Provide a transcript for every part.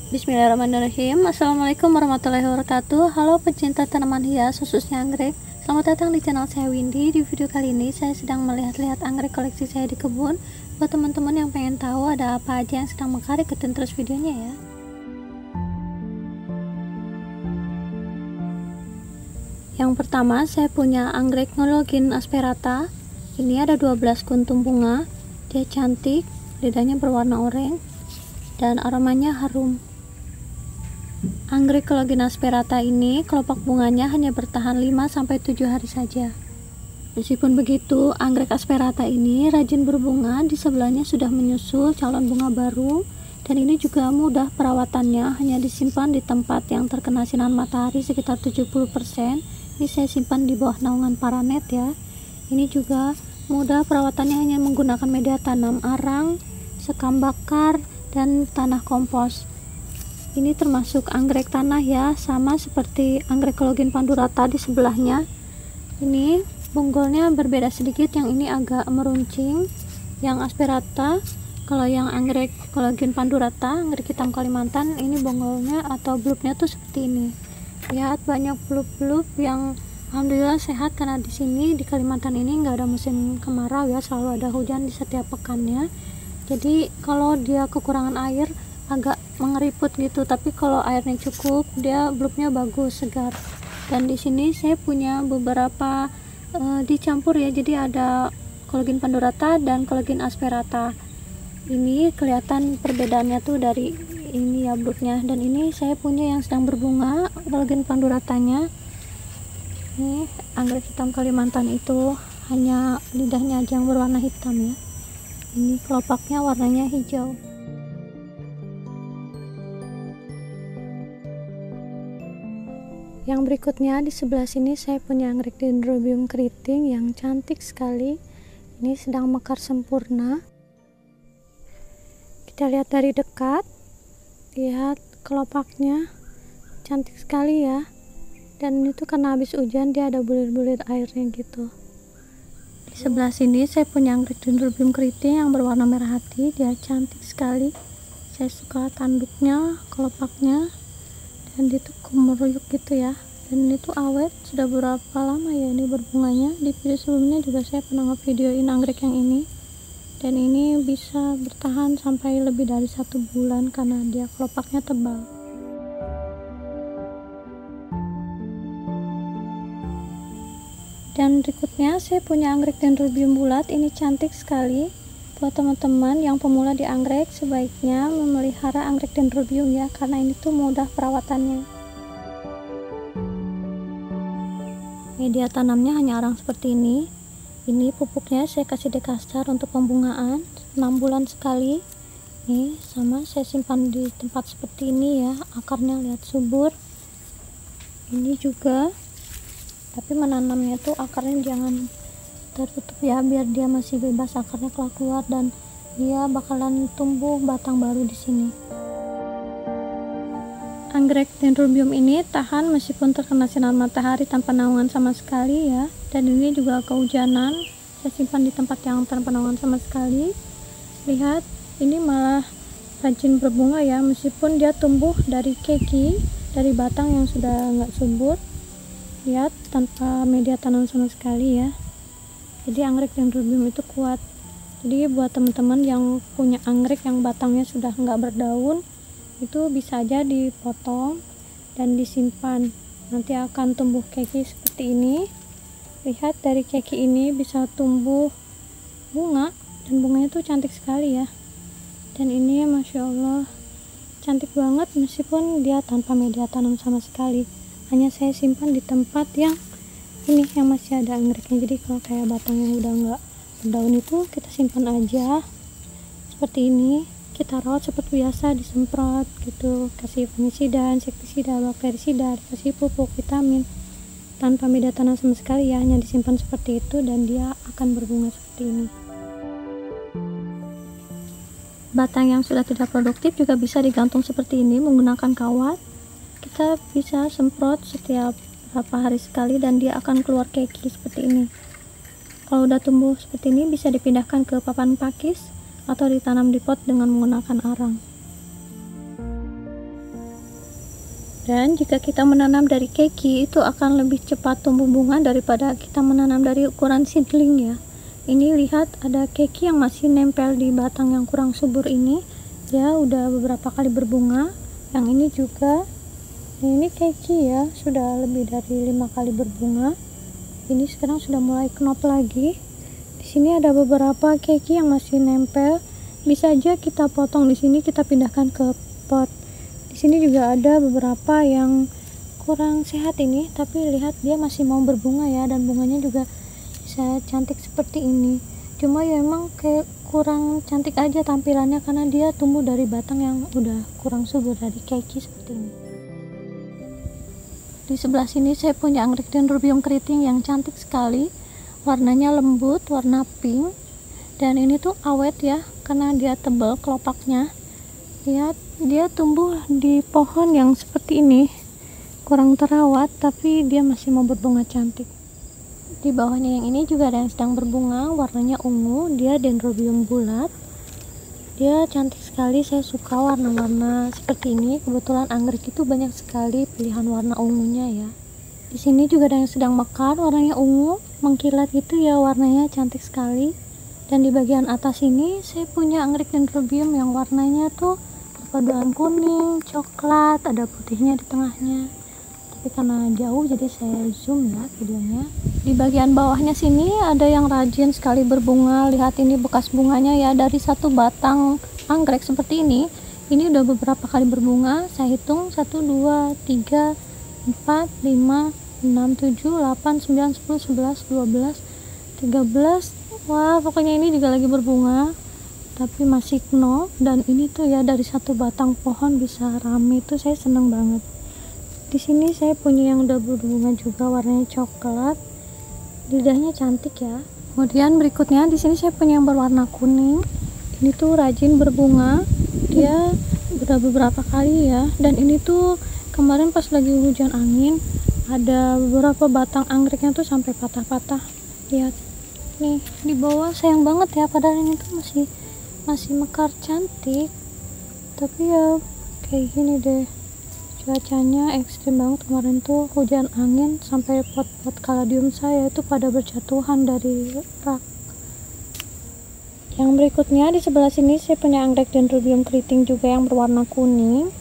Bismillahirrahmanirrahim. Assalamualaikum warahmatullahi wabarakatuh. Halo pecinta tanaman hias khususnya anggrek, selamat datang di channel saya Windy. Di video kali ini saya sedang melihat-lihat anggrek koleksi saya di kebun. Buat teman-teman yang pengen tahu ada apa aja yang sedang mekar, ikutin terus videonya ya. Yang pertama saya punya anggrek Nologin asperata. Ini ada 12 kuntum bunga. Dia cantik, lidahnya berwarna oranye dan aromanya harum. Anggrek Nologin asperata ini kelopak bunganya hanya bertahan 5-7 hari saja. Meskipun begitu, anggrek asperata ini rajin berbunga, di sebelahnya sudah menyusul calon bunga baru, dan ini juga mudah perawatannya, hanya disimpan di tempat yang terkena sinar matahari sekitar 70%. Ini saya simpan di bawah naungan paranet ya. Ini juga mudah perawatannya, hanya menggunakan media tanam arang, sekam bakar, dan tanah kompos. Ini termasuk anggrek tanah ya, sama seperti anggrek Nologin pandurata di sebelahnya. Ini bonggolnya berbeda sedikit, yang ini agak meruncing, yang asperata. Kalau yang anggrek Nologin pandurata, anggrek hitam Kalimantan, ini bonggolnya atau bulbnya tuh seperti ini. Lihat banyak bulb-bulb yang alhamdulillah sehat, karena di sini di Kalimantan ini nggak ada musim kemarau ya, selalu ada hujan di setiap pekannya. Jadi kalau dia kekurangan air agak mengeriput gitu, tapi kalau airnya cukup dia bulbnya bagus, segar. Dan di sini saya punya beberapa dicampur ya, jadi ada Nologin pandurata dan Nologin asperata. Ini kelihatan perbedaannya tuh dari ini ya bulbnya. Dan ini saya punya yang sedang berbunga, Nologin panduratanya. Ini anggrek hitam Kalimantan itu hanya lidahnya aja yang berwarna hitam ya. Ini kelopaknya warnanya hijau. Yang berikutnya di sebelah sini saya punya anggrek Dendrobium keriting yang cantik sekali. Ini sedang mekar sempurna. Kita lihat dari dekat. Lihat kelopaknya cantik sekali ya. Dan itu karena habis hujan dia ada bulir-bulir airnya gitu. Di sebelah sini saya punya anggrek Dendrobium keriting yang berwarna merah hati. Dia cantik sekali. Saya suka tanduknya, kelopaknya, dan itu meruyuk gitu ya. Dan itu awet, sudah berapa lama ya ini berbunganya. Di video sebelumnya juga saya pernah ngevideoin anggrek yang ini, dan ini bisa bertahan sampai lebih dari 1 bulan karena dia kelopaknya tebal. Dan berikutnya saya punya anggrek Dendrobium bulat. Ini cantik sekali. Buat teman-teman yang pemula di anggrek, sebaiknya memelihara anggrek Dendrobium ya, karena ini tuh mudah perawatannya. Media tanamnya hanya arang seperti ini. Ini pupuknya saya kasih dekastar untuk pembungaan 6 bulan sekali. Ini sama saya simpan di tempat seperti ini ya, akarnya lihat subur. Ini juga, tapi menanamnya tuh akarnya jangan tertutup ya, biar dia masih bebas akarnya keluar, dan dia bakalan tumbuh batang baru di sini. Anggrek Dendrobium ini tahan meskipun terkena sinar matahari tanpa naungan sama sekali ya. Dan ini juga kehujanan, saya simpan di tempat yang tanpa naungan sama sekali. Lihat, ini malah rajin berbunga ya, meskipun dia tumbuh dari keki, dari batang yang sudah nggak subur. Lihat, tanpa media tanam sama sekali ya. Jadi anggrek Dendrobium itu kuat. Jadi buat teman-teman yang punya anggrek yang batangnya sudah nggak berdaun, itu bisa aja dipotong dan disimpan, nanti akan tumbuh keki seperti ini. Lihat, dari keki ini bisa tumbuh bunga, dan bunganya tuh cantik sekali ya. Dan ini masya Allah cantik banget, meskipun dia tanpa media tanam sama sekali, hanya saya simpan di tempat yang ini yang masih ada anggreknya. Jadi kalau kayak batang yang udah nggak berdaun itu kita simpan aja seperti ini, kita rawat seperti biasa, disemprot gitu, kasih fungisida, insektisida, bakterisida, kasih pupuk, vitamin, tanpa media tanam sama sekali ya, hanya disimpan seperti itu, dan dia akan berbunga seperti ini. Batang yang sudah tidak produktif juga bisa digantung seperti ini menggunakan kawat. Kita bisa semprot setiap berapa hari sekali, dan dia akan keluar keki seperti ini. Kalau udah tumbuh seperti ini bisa dipindahkan ke papan pakis atau ditanam di pot dengan menggunakan arang. Dan jika kita menanam dari keki itu akan lebih cepat tumbuh bunga daripada kita menanam dari ukuran seedling ya. Ini lihat ada keki yang masih nempel di batang yang kurang subur ini, dia udah beberapa kali berbunga. Yang ini juga, ini keki ya, sudah lebih dari 5 kali berbunga. Ini sekarang sudah mulai knop lagi. Di sini ada beberapa keki yang masih nempel, bisa aja kita potong di sini, kita pindahkan ke pot. Di sini juga ada beberapa yang kurang sehat ini, tapi lihat dia masih mau berbunga ya, dan bunganya juga bisa cantik seperti ini. Cuma ya emang kayak kurang cantik aja tampilannya karena dia tumbuh dari batang yang udah kurang subur dari keki seperti ini. Di sebelah sini saya punya anggrek Dendrobium keriting yang cantik sekali, warnanya lembut, warna pink, dan ini tuh awet ya karena dia tebal kelopaknya. Lihat, dia tumbuh di pohon yang seperti ini, kurang terawat tapi dia masih mau berbunga cantik. Di bawahnya yang ini juga ada yang sedang berbunga, warnanya ungu, dia Dendrobium bulat. Dia cantik sekali, saya suka warna-warna seperti ini. Kebetulan anggrek itu banyak sekali pilihan warna ungunya ya. Di sini juga ada yang sedang mekar, warnanya ungu, mengkilat gitu ya, warnanya cantik sekali. Dan di bagian atas ini saya punya anggrek Dendrobium yang warnanya tuh perpaduan kuning, coklat, ada putihnya di tengahnya. Tapi karena jauh jadi saya zoom ya videonya. Di bagian bawahnya sini ada yang rajin sekali berbunga. Lihat ini bekas bunganya ya, dari satu batang anggrek seperti ini udah beberapa kali berbunga. Saya hitung 1, 2, 3, 4, 5, 6, 7, 8, 9, 10, 11, 12, 13. Wah, pokoknya ini juga lagi berbunga tapi masih knop. Dan ini tuh ya dari satu batang pohon bisa rame, tuh saya seneng banget. Di sini saya punya yang udah berbunga juga, warnanya coklat, lidahnya cantik ya. Kemudian berikutnya di sini saya punya yang berwarna kuning. Ini tuh rajin berbunga, dia udah beberapa kali ya. Dan ini tuh kemarin pas lagi hujan angin ada beberapa batang anggreknya tuh sampai patah-patah. Lihat nih di bawah, sayang banget ya, padahal ini tuh masih mekar cantik, tapi ya kayak gini deh. Cuacanya ekstrim banget kemarin tuh, hujan angin sampai pot-pot kaladium saya itu pada berjatuhan dari rak. Yang berikutnya di sebelah sini saya punya anggrek Dendrobium keriting juga yang berwarna kuning.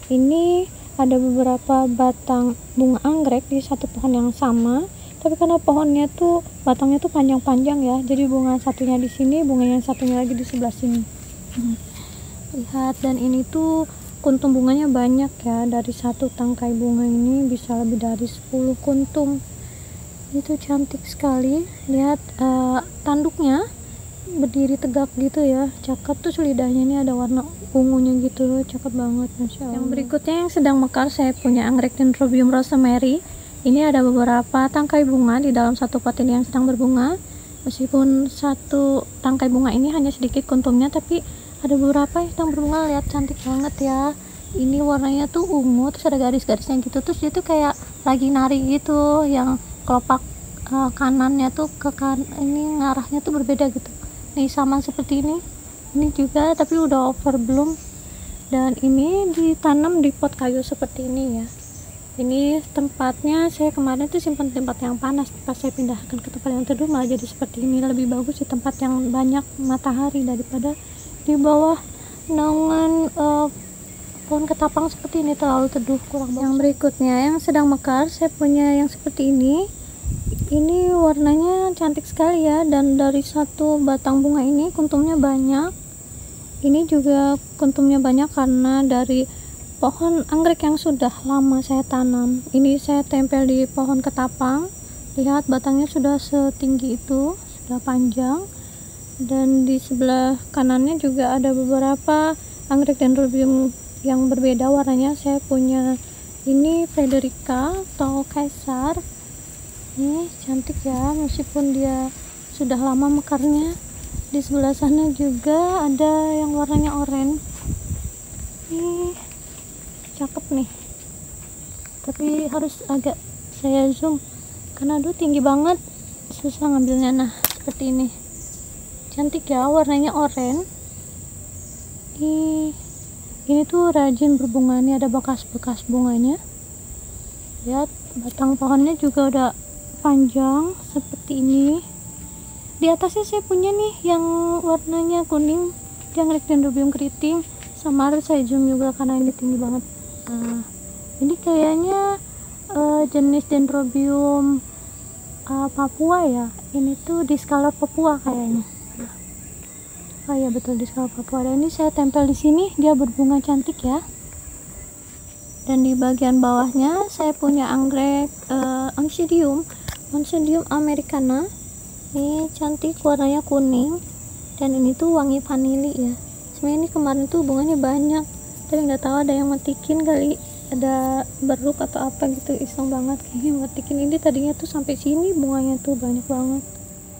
Ini ada beberapa batang bunga anggrek di satu pohon yang sama, tapi karena pohonnya tuh batangnya tuh panjang-panjang ya, jadi bunga satunya di sini, bunga yang satunya lagi di sebelah sini. Lihat, dan ini tuh kuntum bunganya banyak ya, dari satu tangkai bunga ini bisa lebih dari 10 kuntum. Itu cantik sekali. Lihat tanduknya berdiri tegak gitu ya, cakep. Tuh lidahnya ini ada warna ungunya gitu, cakep banget, Masya Allah. Yang berikutnya yang sedang mekar, saya punya anggrek Dendrobium rosemary. Ini ada beberapa tangkai bunga di dalam satu pot ini yang sedang berbunga. Meskipun satu tangkai bunga ini hanya sedikit kuntumnya, tapi ada beberapa yang sedang berbunga. Lihat, cantik banget ya. Ini warnanya tuh ungu, terus ada garis-garisnya gitu, terus dia tuh kayak lagi nari gitu, yang kelopak kanannya tuh ini ngarahnya tuh berbeda gitu. Nih sama seperti ini juga, tapi udah overbloom. Dan ini ditanam di pot kayu seperti ini ya. Ini tempatnya saya kemarin tuh simpan tempat yang panas, pas saya pindahkan ke tempat yang teduh malah jadi seperti ini. Lebih bagus di tempat yang banyak matahari daripada di bawah naungan pohon ketapang seperti ini, terlalu teduh, kurang bagus. Yang berikutnya yang sedang mekar, saya punya yang seperti ini. Ini warnanya cantik sekali ya, dan dari satu batang bunga ini kuntumnya banyak. Ini juga kuntumnya banyak karena dari pohon anggrek yang sudah lama saya tanam. Ini saya tempel di pohon ketapang. Lihat, batangnya sudah setinggi itu, sudah panjang. Dan di sebelah kanannya juga ada beberapa anggrek Dendrobium yang berbeda warnanya. Saya punya ini Frederica atau Kaisar. Ini cantik ya, meskipun dia sudah lama mekarnya. Di sebelah sana juga ada yang warnanya oranye. Ini cakep nih, tapi harus agak saya zoom karena aduh tinggi banget, susah ngambilnya. Nah seperti ini, cantik ya, warnanya oranye. Ini tuh rajin berbunga, ini ada bekas-bekas bunganya. Lihat, batang pohonnya juga udah panjang seperti ini. Di atasnya saya punya nih yang warnanya kuning, dia anggrek dendrobium keriting. Sama saya zoom juga karena ini tinggi banget. Nah, ini kayaknya jenis dendrobium Papua ya. Ini tuh Discolor Papua kayaknya. Oh iya betul, Discolor Papua. Dan ini saya tempel di sini, dia berbunga cantik ya. Dan di bagian bawahnya saya punya anggrek Oncidium americana. Ini cantik, warnanya kuning, dan ini tuh wangi vanili ya. Sebenarnya ini kemarin tuh bunganya banyak, tapi nggak tahu ada yang matikin kali, ada beruk atau apa gitu, iseng banget kayaknya matikin. Ini tadinya tuh sampai sini bunganya tuh banyak banget.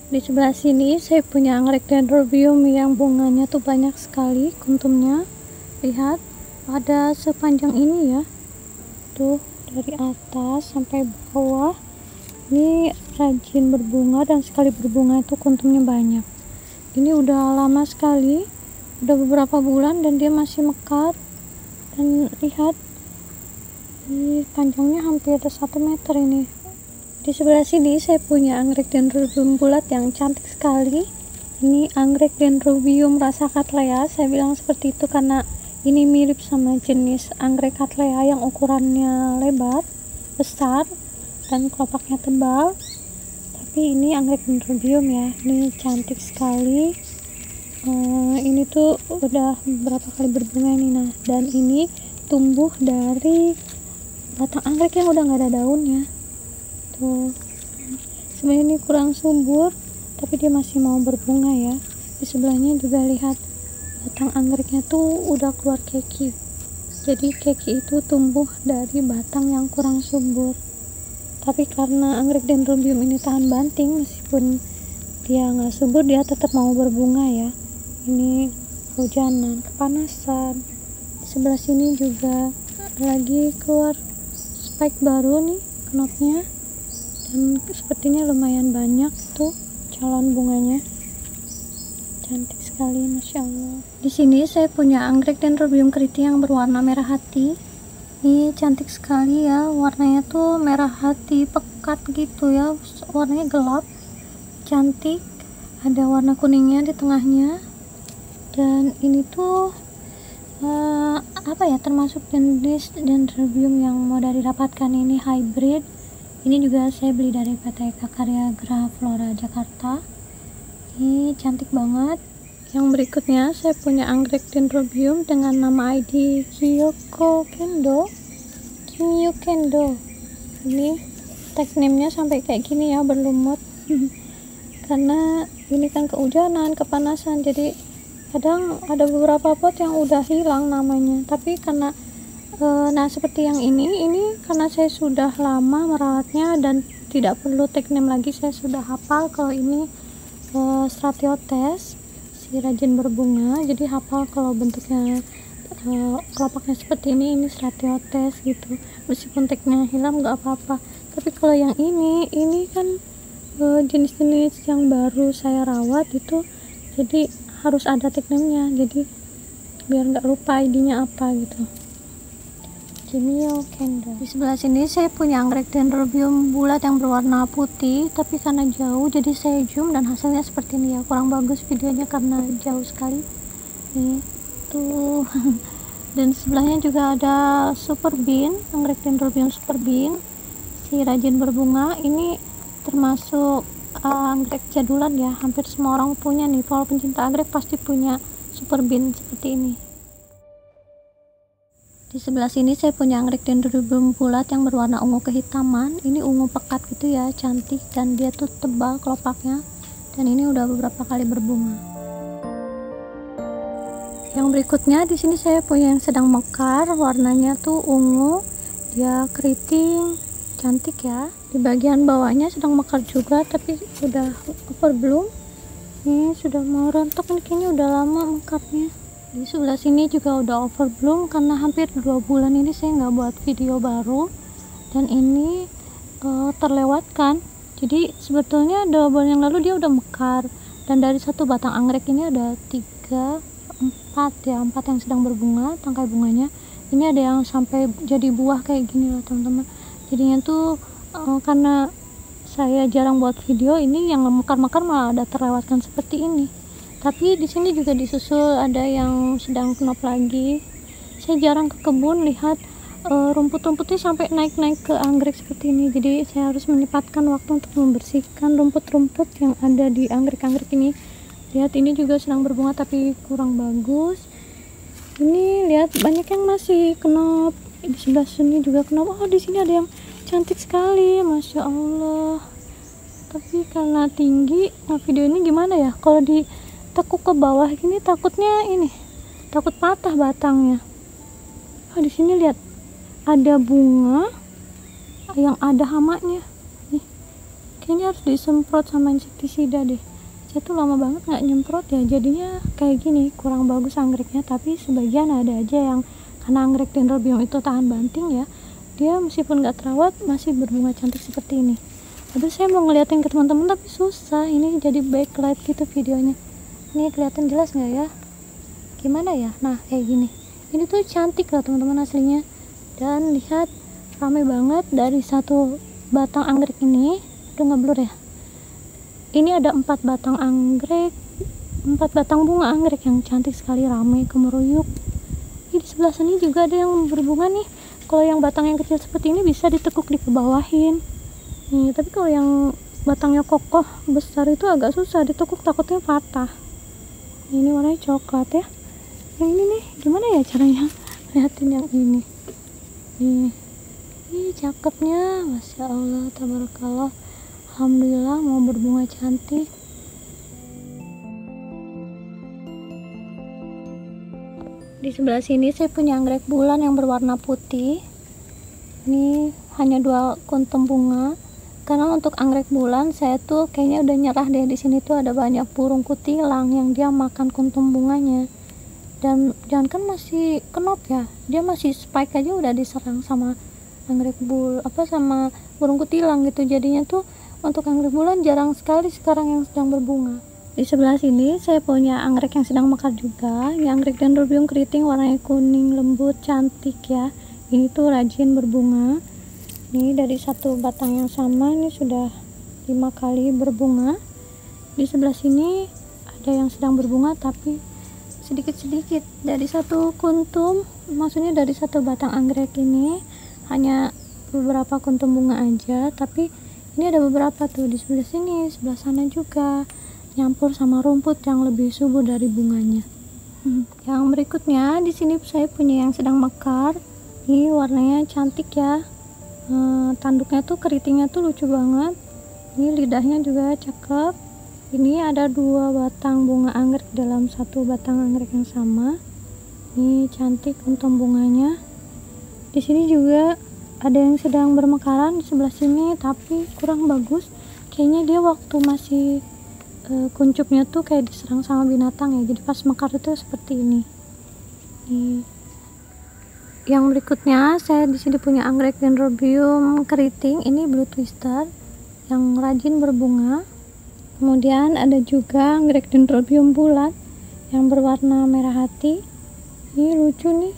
Di sebelah sini saya punya anggrek dendrobium yang bunganya tuh banyak sekali kuntumnya. Lihat, ada sepanjang ini ya, tuh dari atas sampai bawah. Ini rajin berbunga, dan sekali berbunga itu kuntumnya banyak. Ini udah lama sekali, udah beberapa bulan, dan dia masih mekar. Dan lihat, ini panjangnya hampir 1 meter ini. Di sebelah sini saya punya anggrek dendrobium bulat yang cantik sekali. Ini anggrek dendrobium rasa Cattleya. Saya bilang seperti itu karena ini mirip sama jenis anggrek Cattleya yang ukurannya lebar, besar, dan kelopaknya tebal. Tapi ini anggrek dendrobium ya, ini cantik sekali. Ini tuh udah berapa kali berbunga ini. Nah, dan ini tumbuh dari batang anggrek yang udah nggak ada daunnya tuh. Sebenarnya ini kurang subur, tapi dia masih mau berbunga ya. Di sebelahnya juga lihat, batang anggreknya tuh udah keluar keki. Jadi keki itu tumbuh dari batang yang kurang subur. Tapi karena anggrek dendrobium ini tahan banting, meskipun dia nggak subur, dia tetap mau berbunga ya. Ini hujanan, kepanasan. Di sebelah sini juga lagi keluar spike baru nih, knotnya, dan sepertinya lumayan banyak tuh calon bunganya. Cantik sekali, masya Allah. Di sini saya punya anggrek dendrobium keriting yang berwarna merah hati. Ini cantik sekali ya, warnanya tuh merah hati pekat gitu ya, warnanya gelap, cantik, ada warna kuningnya di tengahnya. Dan ini tuh apa ya, termasuk jenis dendrobium yang mudah didapatkan, ini hybrid. Ini juga saya beli dari PT Karya Graha Flora Jakarta. Ini cantik banget. Yang berikutnya saya punya anggrek dendrobium dengan nama ID Kimio Kendo. Ini tag name-nya sampai kayak gini ya, berlumut. Karena ini kan kehujanan, kepanasan, jadi kadang ada beberapa pot yang udah hilang namanya. Tapi karena nah seperti yang ini karena saya sudah lama merawatnya dan tidak perlu tag name lagi, saya sudah hafal kalau ini Stratiotes, si rajin berbunga. Jadi hafal kalau bentuknya kelopaknya seperti ini Stratiotes gitu. Meskipun tagnya hilang nggak apa-apa. Tapi kalau yang ini kan jenis-jenis yang baru saya rawat itu, jadi harus ada tag name-nya, jadi biar nggak lupa ID-nya apa gitu. Kimio Kendo. Di sebelah sini saya punya anggrek dendrobium bulat yang berwarna putih, tapi karena jauh jadi saya zoom dan hasilnya seperti ini ya. Kurang bagus videonya karena jauh sekali. Nih tuh. Dan sebelahnya juga ada super bean, anggrek dendrobium super bean, si rajin berbunga. Ini termasuk anggrek jadulan ya, hampir semua orang punya nih. Kalau pencinta anggrek pasti punya super bean seperti ini. Di sebelah sini saya punya anggrek dendrobium bulat yang berwarna ungu kehitaman. Ini ungu pekat gitu ya, cantik, dan dia tuh tebal kelopaknya. Dan ini udah beberapa kali berbunga. Yang berikutnya di sini saya punya yang sedang mekar, warnanya tuh ungu, dia keriting, cantik ya. Di bagian bawahnya sedang mekar juga, tapi udah overbloom. Ini sudah mau rontok, ini kayaknya udah lama mekarnya. Di sebelah sini juga udah overbloom karena hampir 2 bulan ini saya nggak buat video baru, dan ini terlewatkan. Jadi sebetulnya 2 bulan yang lalu dia udah mekar, dan dari satu batang anggrek ini ada 4 yang sedang berbunga, tangkai bunganya. Ini ada yang sampai jadi buah kayak gini loh teman-teman. Jadinya tuh karena saya jarang buat video, ini yang mekar-mekar malah ada terlewatkan seperti ini. Tapi di sini juga disusul ada yang sedang knop lagi. Saya jarang ke kebun lihat rumput-rumputnya sampai naik-naik ke anggrek seperti ini. Jadi saya harus menyempatkan waktu untuk membersihkan rumput-rumput yang ada di anggrek-anggrek ini. Lihat, ini juga sedang berbunga tapi kurang bagus. Ini lihat banyak yang masih knop. Di sebelah sini juga knop. Oh, di sini ada yang cantik sekali, masya Allah. Tapi karena tinggi, nah video ini gimana ya, kalau ditekuk ke bawah gini takutnya ini, takut patah batangnya. Oh, di sini lihat ada bunga yang ada hamanya nih, kayaknya harus disemprot sama insektisida deh. Saya tuh lama banget nggak nyemprot ya, jadinya kayak gini, kurang bagus anggreknya. Tapi sebagian ada aja yang, karena anggrek dendrobium itu tahan banting ya, dia meskipun gak terawat masih berbunga cantik seperti ini. Aduh, saya mau ngeliatin ke teman-teman tapi susah, ini jadi backlight gitu videonya. Ini kelihatan jelas nggak ya, gimana ya? Nah kayak gini, ini tuh cantik loh teman-teman aslinya. Dan lihat, ramai banget. Dari satu batang anggrek ini, udah ngeblur ya, ini ada 4 batang anggrek, 4 batang bunga anggrek yang cantik sekali, ramai kemeruyuk. Ini di sebelah sini juga ada yang berbunga nih. Kalau yang batang yang kecil seperti ini bisa ditekuk, dikebawahin nih. Tapi kalau yang batangnya kokoh besar itu agak susah ditekuk, takutnya patah. Ini warnanya coklat ya. Yang ini nih, gimana ya caranya lihatin yang ini nih. Ini cakepnya, masya Allah, tabarakallah, alhamdulillah, mau berbunga cantik. Di sebelah sini saya punya anggrek bulan yang berwarna putih. Ini hanya 2 kuntum bunga. Karena untuk anggrek bulan saya tuh kayaknya udah nyerah deh. Di sini tuh ada banyak burung kutilang yang dia makan kuntum bunganya. Dan jangankan masih knop ya, dia masih spike aja udah diserang sama anggrek sama burung kutilang gitu. Jadinya tuh untuk anggrek bulan jarang sekali sekarang yang sedang berbunga. Di sebelah sini saya punya anggrek yang sedang mekar juga. Ini anggrek dendrobium keriting, warnanya kuning lembut cantik ya. Ini tuh rajin berbunga. Ini dari satu batang yang sama, ini sudah 5 kali berbunga. Di sebelah sini ada yang sedang berbunga tapi sedikit-sedikit. Dari satu kuntum, maksudnya dari satu batang anggrek ini hanya beberapa kuntum bunga aja. Tapi ini ada beberapa tuh di sebelah sini, sebelah sana juga, nyampur sama rumput yang lebih subur dari bunganya. Yang berikutnya di sini saya punya yang sedang mekar. Ini warnanya cantik ya. Tanduknya tuh, keritingnya tuh lucu banget. Ini lidahnya juga cakep. Ini ada 2 batang bunga anggrek dalam satu batang anggrek yang sama. Ini cantik kuntum bunganya. Di sini juga ada yang sedang bermekaran di sebelah sini tapi kurang bagus. Kayaknya dia waktu masih kuncupnya tuh kayak diserang sama binatang ya, jadi pas mekar itu seperti ini. Nih. Yang berikutnya saya di sini punya anggrek dendrobium keriting, ini blue twister yang rajin berbunga. Kemudian ada juga anggrek dendrobium bulat yang berwarna merah hati. Ini lucu nih,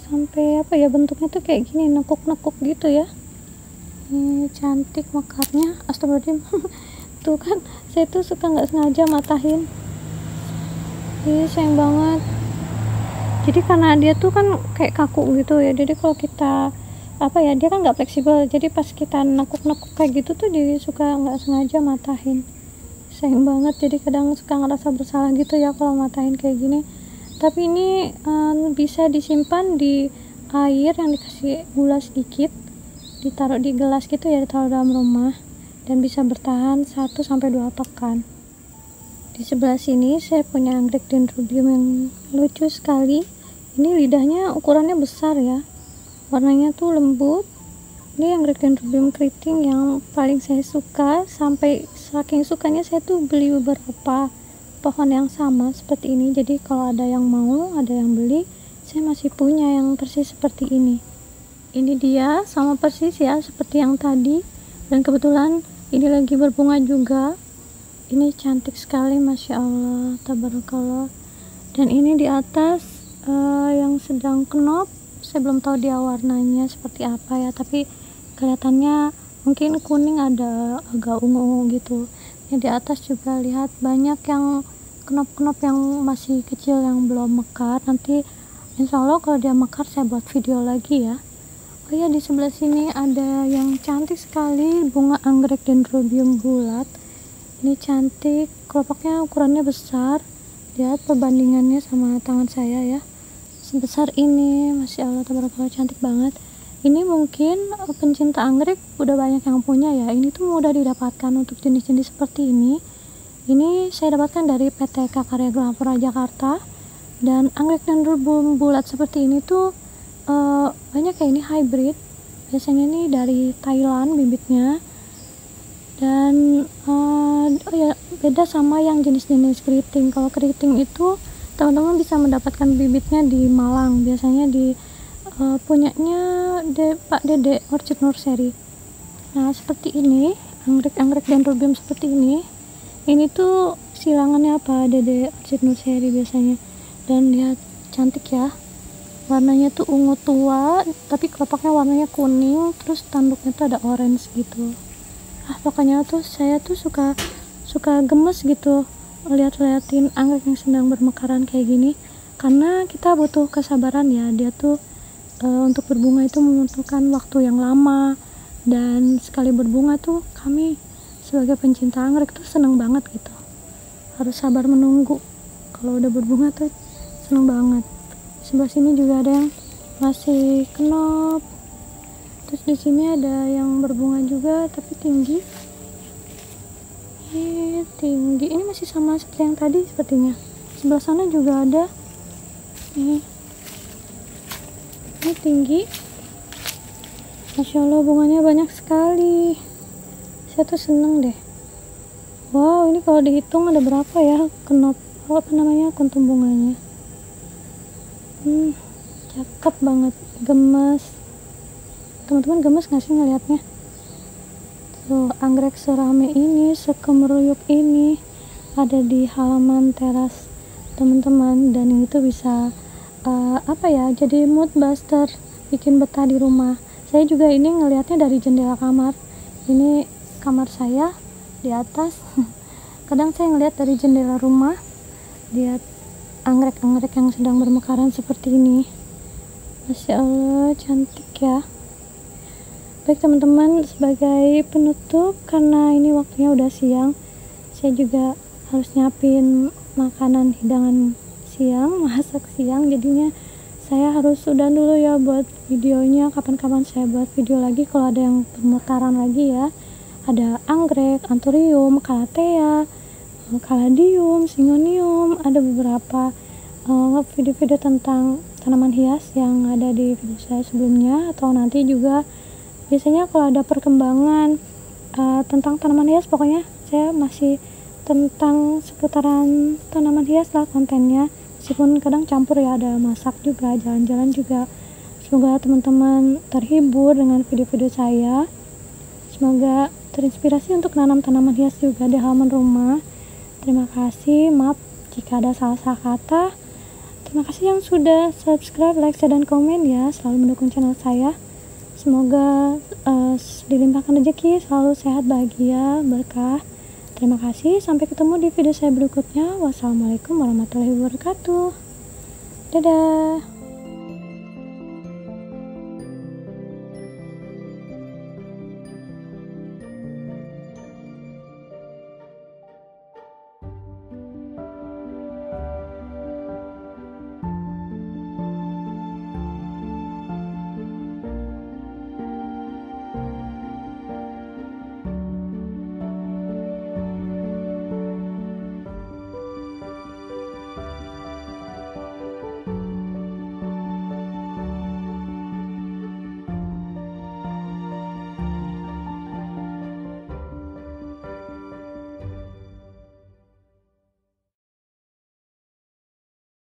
sampai apa ya, bentuknya tuh kayak gini, nekuk-nekuk gitu ya. Ini cantik mekarnya, astagfirullahaladzim. Tuh kan, saya tuh suka nggak sengaja matahin. Ini sayang banget. Jadi karena dia tuh kan kayak kaku gitu ya, jadi kalau kita dia kan nggak fleksibel, jadi pas kita nekuk-nekuk kayak gitu tuh jadi suka nggak sengaja matahin. Sayang banget, jadi kadang suka ngerasa bersalah gitu ya kalau matahin kayak gini. Tapi ini bisa disimpan di air yang dikasih gula sedikit, ditaruh di gelas gitu ya, ditaruh dalam rumah, dan bisa bertahan 1-2 pekan. Di sebelah sini saya punya anggrek dendrobium yang lucu sekali. Ini lidahnya ukurannya besar ya, warnanya tuh lembut. Ini anggrek dendrobium keriting yang paling saya suka, sampai saking sukanya saya tuh beli beberapa pohon yang sama seperti ini. Jadi kalau ada yang mau, ada yang beli, saya masih punya yang persis seperti ini. Ini dia sama persis ya seperti yang tadi, dan kebetulan ini lagi berbunga juga. Ini cantik sekali, masya Allah, tabarakallah. Dan ini di atas yang sedang knop, saya belum tahu dia warnanya seperti apa ya, tapi kelihatannya mungkin kuning, ada agak ungu gitu. Yang di atas juga lihat banyak yang knop-knop yang masih kecil yang belum mekar. Nanti insya Allah kalau dia mekar saya buat video lagi ya. Oh ya, di sebelah sini ada yang cantik sekali, bunga anggrek dendrobium bulat. Ini cantik, kelopaknya ukurannya besar. Lihat perbandingannya sama tangan saya ya, sebesar ini. Masya Allah, tabarakallah, cantik banget. Ini mungkin pencinta anggrek udah banyak yang punya ya. Ini tuh mudah didapatkan untuk jenis-jenis seperti ini. Ini saya dapatkan dari PT Karya Gelapura Jakarta. Dan anggrek dendrobium bulat seperti ini tuh banyak ya, ini hybrid. Biasanya ini dari Thailand bibitnya. Dan oh ya, beda sama yang jenis-jenis keriting. Kalau keriting itu teman-teman bisa mendapatkan bibitnya di Malang, biasanya di punyanya Pak Dede Orchid Nursery. Nah seperti ini, anggrek-anggrek dendrobium seperti ini tuh silangannya Pak Dede Orchid Nursery biasanya. Dan lihat, cantik ya, warnanya tuh ungu tua tapi kelopaknya warnanya kuning, terus tanduknya tuh ada orange gitu. Pokoknya tuh saya tuh suka gemes gitu liatin anggrek yang sedang bermekaran kayak gini, karena kita butuh kesabaran ya. Dia tuh untuk berbunga itu membutuhkan waktu yang lama, dan sekali berbunga tuh kami sebagai pencinta anggrek tuh seneng banget gitu, harus sabar menunggu. Kalau udah berbunga tuh seneng banget. Sebelah sini juga ada yang masih kenop. Terus di sini ada yang berbunga juga tapi tinggi. Ini masih sama seperti yang tadi sepertinya. Sebelah sana juga ada. Ini tinggi. Masya Allah, bunganya banyak sekali. Saya tuh seneng deh. Wow, ini kalau dihitung ada berapa ya kenop, kuntum bunganya. Cakep banget, gemes. Teman-teman gemes gak sih ngeliatnya? Tuh, anggrek serame ini, sekemeruyuk ini ada di halaman teras teman-teman, dan ini tuh bisa jadi mood buster, bikin betah di rumah. Saya juga ini ngelihatnya dari jendela kamar. Ini kamar saya di atas. Kadang saya ngelihat dari jendela rumah, lihat anggrek-anggrek yang sedang bermekaran seperti ini. Masya Allah, cantik ya. Baik teman-teman, sebagai penutup, karena ini waktunya udah siang, saya juga harus nyiapin makanan hidangan siang, masak siang, jadinya saya harus udah dulu ya buat videonya. Kapan-kapan saya buat video lagi kalau ada yang pemekaran lagi ya. Ada anggrek, anthurium, calathea, caladium, syngonium, ada beberapa video-video tentang tanaman hias yang ada di video saya sebelumnya, atau nanti juga biasanya kalau ada perkembangan tentang tanaman hias, pokoknya saya masih tentang seputaran tanaman hias lah kontennya, meskipun kadang campur ya, ada masak juga, jalan-jalan juga. Semoga teman-teman terhibur dengan video-video saya, semoga terinspirasi untuk nanam tanaman hias juga di halaman rumah. Terima kasih, maaf jika ada salah-salah kata. Terima kasih yang sudah subscribe, like, share, dan komen ya, selalu mendukung channel saya. Semoga dilimpahkan rezeki, selalu sehat, bahagia, berkah. Terima kasih, sampai ketemu di video saya berikutnya. Wassalamualaikum warahmatullahi wabarakatuh. Dadah.